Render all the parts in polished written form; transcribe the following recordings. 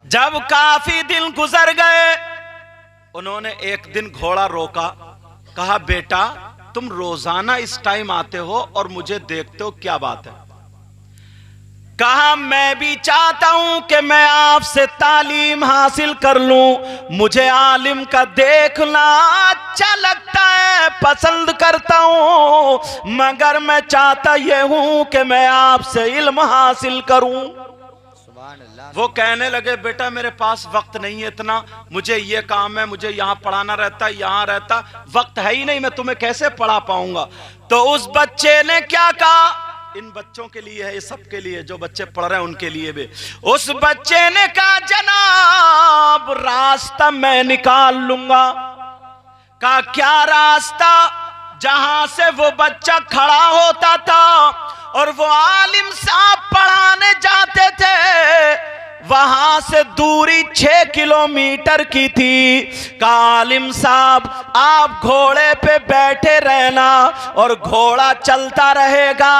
जब काफी दिन गुजर गए, उन्होंने एक दिन घोड़ा रोका, कहा बेटा तुम रोजाना इस टाइम आते हो और मुझे देखते हो, क्या बात है? कहा मैं भी चाहता हूं कि मैं आपसे तालीम हासिल कर लूं, मुझे आलिम का देखना अच्छा लगता है, पसंद करता हूं, मगर मैं चाहता यह हूं कि मैं आपसे इल्म हासिल करूं। वो कहने लगे बेटा मेरे पास वक्त नहीं है इतना, मुझे ये काम है, मुझे यहां पढ़ाना रहता, यहां रहता, वक्त है ही नहीं, मैं तुम्हें कैसे पढ़ा पाऊंगा। तो उस बच्चे ने क्या कहा, इन बच्चों के लिए है, ये सबके लिए, जो बच्चे पढ़ रहे हैं उनके लिए भी। उस बच्चे ने कहा जनाब रास्ता मैं निकाल लूंगा। कहा क्या रास्ता? जहां से वो बच्चा खड़ा होता था और वो आलिम साहब पढ़ाने जाते थे, वहां से दूरी 6 किलोमीटर की थी। कहा आलिम साहब आप घोड़े पे बैठे रहना और घोड़ा चलता रहेगा,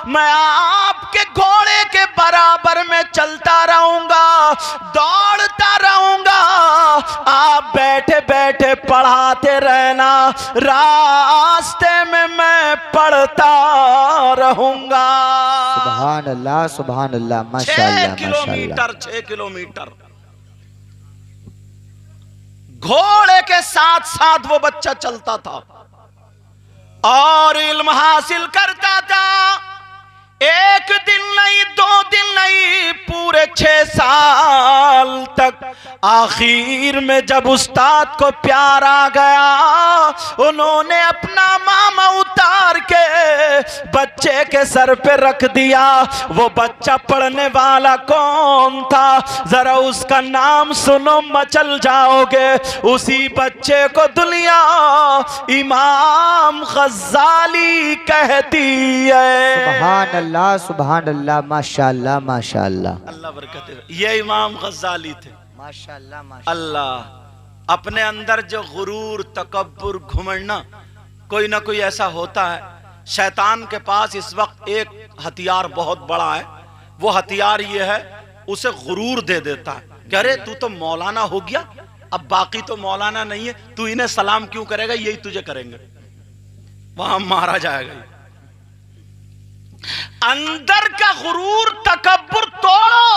मैं आपके घोड़े के बराबर में चलता रहूंगा, दौड़ता रहूंगा, आप बैठे बैठे पढ़ाते रहना, रास्ते में मैं पढ़ता रहूंगा। सुभान अल्लाह सुभान अल्लाह, माशाअल्लाह 6 किलोमीटर घोड़े के साथ साथ वो बच्चा चलता था और इल्म हासिल करता था। एक दिन नहीं, 2 दिन नहीं, पूरे 6 साल तक। आखिर में जब उस्ताद को प्यार आ गया, उन्होंने अपना मामा उतार के बच्चे के सर पे रख दिया। वो बच्चा पढ़ने वाला कौन था? जरा उसका नाम सुनो, मचल जाओगे। उसी बच्चे को दुनिया इमाम गज़ाली कहती है। सुभान अल्लाह सुभान अल्लाह, माशाअल्लाह माशाअल्लाह, अल्लाह बरकत दे। ये इमाम गज़ाली थे, माशाअल्लाह माशाअल्लाह। अल्लाह अपने अंदर जो गुरूर, तकब्बुर, घुमंड, कोई ना कोई ऐसा होता है। शैतान के पास इस वक्त एक हथियार बहुत बड़ा है। वो हथियार ये है, उसे गुरूर दे देता है कि अरे तू तो मौलाना हो गया, अब बाकी तो मौलाना नहीं है, तू इन्हें सलाम क्यों करेगा, यही तुझे करेंगे, वहां मारा जाएगा। अंदर का गुरूर, तकब्बुर तोड़ो।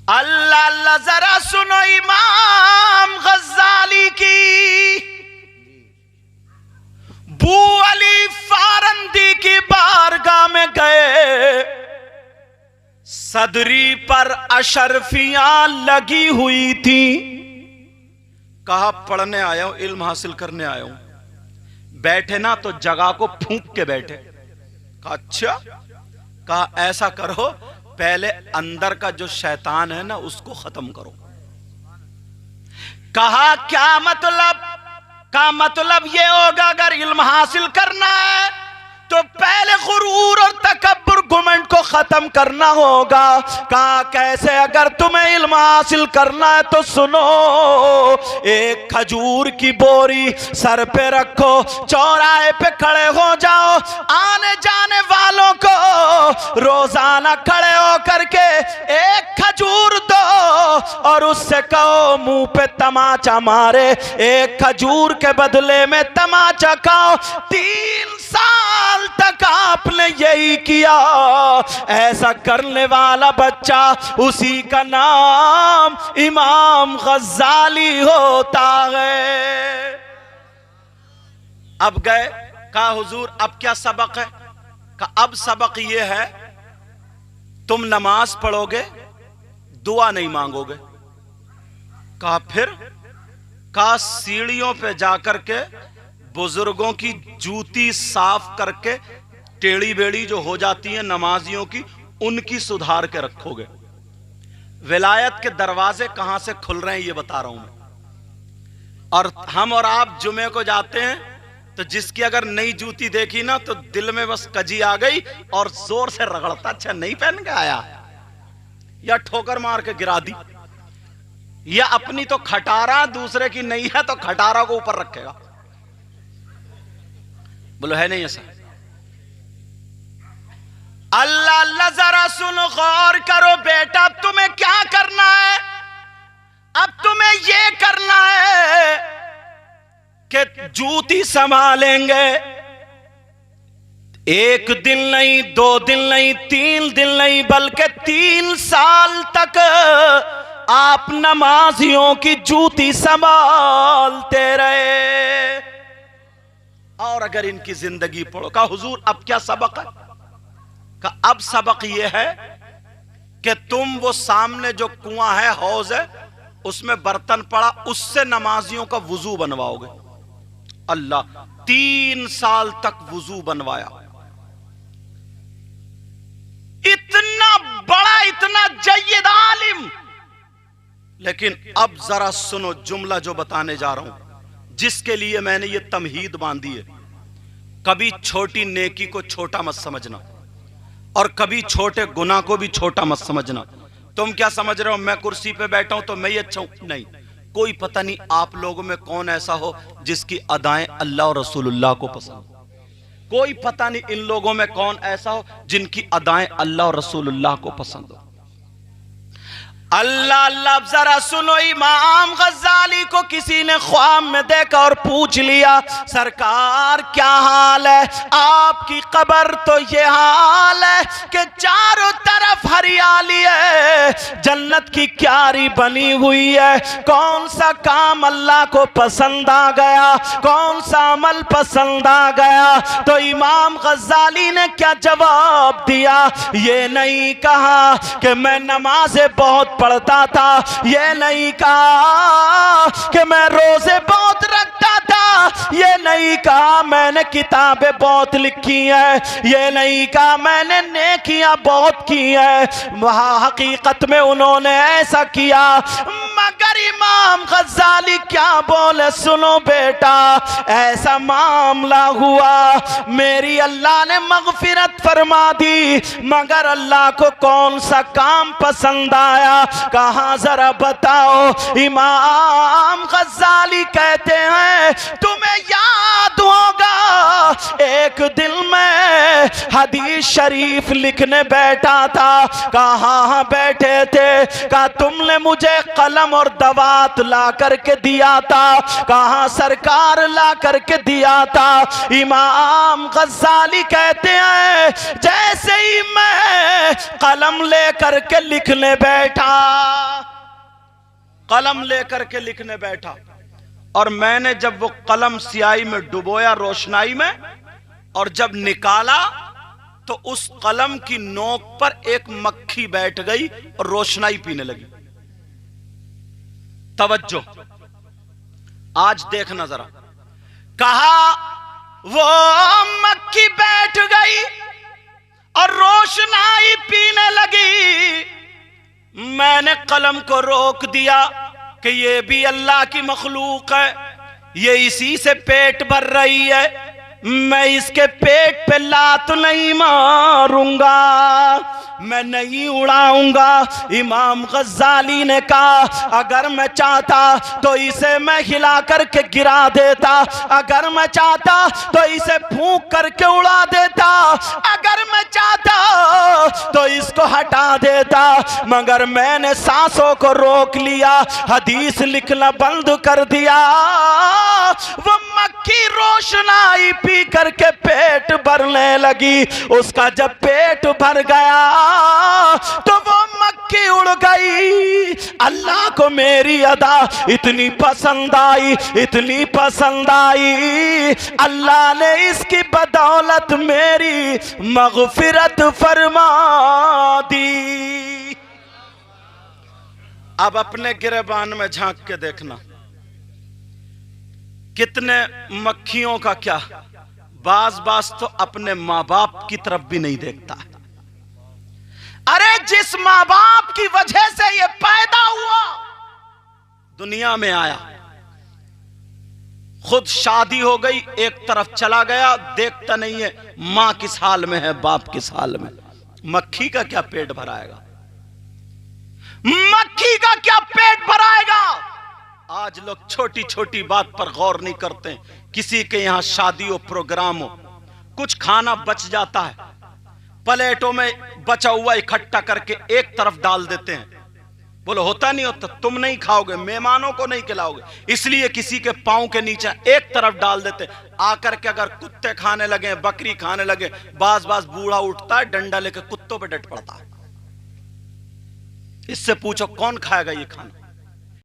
अल्लाह अल्लाह, जरा सुनो इमाम गज़ाली की। बू अली फारंदी की बारगाह में गए, सदरी पर अशरफियां लगी हुई थी। कहा पढ़ने आया हूं, इल्म हासिल करने आया हूं। बैठे ना तो जगह को फूंक के बैठे। कहा अच्छा? कहा ऐसा करो, पहले अंदर का जो शैतान है ना उसको खत्म करो। कहा क्या मतलब? का मतलब ये होगा अगर इल्म हासिल करना है तो पहले गुरूर और तकब्बुर, घुमंड को खत्म करना होगा। कहा कैसे? अगर तुम्हें इल्म हासिल करना है तो सुनो, एक खजूर की बोरी सर पे रखो, चौराहे पे खड़े हो जाओ, आने जाने वालों को रोजाना खड़े हो करके एक खजूर दो और उससे कहो मुंह पे तमाचा मारे, एक खजूर के बदले में तमाचा खाओ। 3 साल तक आपने यही किया। ऐसा करने वाला बच्चा, उसी का नाम इमाम गज़ाली होता है। अब गए, कहा हुजूर अब क्या सबक है? कहा अब सबक यह है, तुम नमाज पढ़ोगे, दुआ नहीं मांगोगे। कहा फिर? कहा सीढ़ियों पे जाकर के बुजुर्गों की जूती साफ करके, टेढ़ी बेड़ी जो हो जाती है नमाजियों की, उनकी सुधार के रखोगे। विलायत के दरवाजे कहां से खुल रहे हैं ये बता रहा हूं मैं। और हम और आप जुमे को जाते हैं तो जिसकी अगर नई जूती देखी ना तो दिल में बस कजी आ गई और जोर से रगड़ता, अच्छा नहीं पहन के आया, या ठोकर मार के गिरा दी, या अपनी तो खटारा, दूसरे की नहीं है तो खटारा को ऊपर रखेगा। बोलो है नहीं ऐसा? अल्लाह अल्लाह, जरा सुनो, गौर करो बेटा, तुम्हें जूती संभालेंगे। एक दिन नहीं, 2 दिन नहीं, 3 दिन नहीं, बल्कि 3 साल तक आप नमाजियों की जूती संभालते रहे। और अगर इनकी जिंदगी पढ़ो, कहा हुजूर अब क्या सबक है? कहा अब सबक यह है कि तुम वो सामने जो कुआं है, हौज है, उसमें बर्तन पड़ा, उससे नमाजियों का वुजू बनवाओगे। अल्लाह, 3 साल तक वुजू बनवाया। इतना बड़ा, इतना जय्यद आलिम। लेकिन अब जरा सुनो जुमला जो बताने जा रहा हूं, जिसके लिए मैंने ये तमहीद बांधी है। कभी छोटी नेकी को छोटा मत समझना, और कभी छोटे गुनाह को भी छोटा मत समझना। तुम क्या समझ रहे हो, मैं कुर्सी पे बैठा हूं तो मैं ही अच्छा हूं? नहीं, कोई पता नहीं आप लोगों में कौन ऐसा हो जिसकी अदाएं अल्लाह और रसूलुल्लाह को पसंद। कोई पता नहीं इन लोगों में कौन ऐसा हो जिनकी अदाएं अल्लाह और रसूलुल्लाह को पसंद हो। अल्लाह अल्लाह, जरा सुनो, इमाम गज़ाली को किसी ने ख्वाब में देखा और पूछ लिया, सरकार क्या हाल है? आपकी कब्र तो ये हाल है कि चारों तरफ हरियाली है, जन्नत की क्यारी बनी हुई है। कौन सा काम अल्लाह को पसंद आ गया? कौन सा अमल पसंद आ गया? तो इमाम गज़ाली ने क्या जवाब दिया? ये नहीं कहा कि मैं नमाज़ें बहुत पढ़ता था, ये नहीं कहा कि मैं रोजे बहुत रखता था, ये नहीं कहा मैंने किताबें बहुत लिखी हैं, ये नहीं कहा मैंने नेकियां बहुत की हैं। वहां हकीकत में उन्होंने ऐसा किया, मगर इमाम गज़ाली क्या बोले, सुनो बेटा, ऐसा मामला हुआ, मेरी अल्लाह ने मग़फ़िरत फरमा दी, मगर अल्लाह को कौन सा काम पसंद आया? कहाँ जरा बताओ। इमाम गज़ाली कहते हैं, तुम्हें याद होगा एक दिन मैं हदीस शरीफ लिखने बैठा था। कहाँ बैठे थे? कहा तुमने मुझे कलम और दवात ला करके दिया था। कहाँ? सरकार ला करके दिया था। इमाम गज़ाली कहते हैं, जैसे ही मैं कलम ले करके लिखने बैठा, कलम लेकर के लिखने बैठा, और मैंने जब वो कलम स्याही में डुबोया रोशनाई में, और जब निकाला तो उस कलम की नोक पर एक मक्खी बैठ गई और रोशनाई पीने लगी। तवज्जो, आज देखना जरा। कहा वो मक्खी बैठ गई और रोशनाई पीने लगी। मैंने कलम को रोक दिया कि ये भी अल्लाह की मखलूक है, ये इसी से पेट भर रही है, मैं इसके पेट पे लात नहीं मारूंगा, मैं नहीं उड़ाऊंगा। इमाम गज़ाली ने कहा, अगर मैं चाहता तो इसे मैं हिला करके गिरा देता, अगर मैं चाहता तो इसे फूंक करके उड़ा देता, अगर मैं चाहता तो इसको हटा देता, मगर मैंने सांसों को रोक लिया, हदीस लिखना बंद कर दिया। वो मक्खी रोशनाई पी करके पेट भरने लगी। उसका जब पेट भर गया तो वो मक्खी उड़ गई। अल्लाह को मेरी अदा इतनी पसंद आई, इतनी पसंद आई, अल्लाह ने इसकी बदौलत मेरी मग़फ़िरत फरमा दी। अब अपने गिरेबान में झांक के देखना, कितने मक्खियों का क्या, बाज तो अपने माँ बाप की तरफ भी नहीं देखता। अरे जिस माँ बाप की वजह से ये पैदा हुआ, दुनिया में आया, खुद शादी हो गई, एक तरफ चला गया, देखता नहीं है माँ किस हाल में है, बाप किस हाल में। मक्खी का क्या पेट भराएगा? मक्खी का क्या पेट भराएगा? आज लोग छोटी छोटी बात पर गौर नहीं करते। किसी के यहां शादी हो, प्रोग्राम हो, कुछ खाना बच जाता है, प्लेटों में बचा हुआ इकट्ठा करके एक तरफ डाल देते हैं, बोलो होता नहीं होता, तुम नहीं खाओगे, मेहमानों को नहीं खिलाओगे, इसलिए किसी के पांव के नीचे एक तरफ डाल देते, आकर के अगर कुत्ते खाने लगे, बकरी खाने लगे, बास बास बूढ़ा उठता है, डंडा लेके कुत्तों पे डट पड़ता है। इससे पूछो कौन खाएगा ये खाना?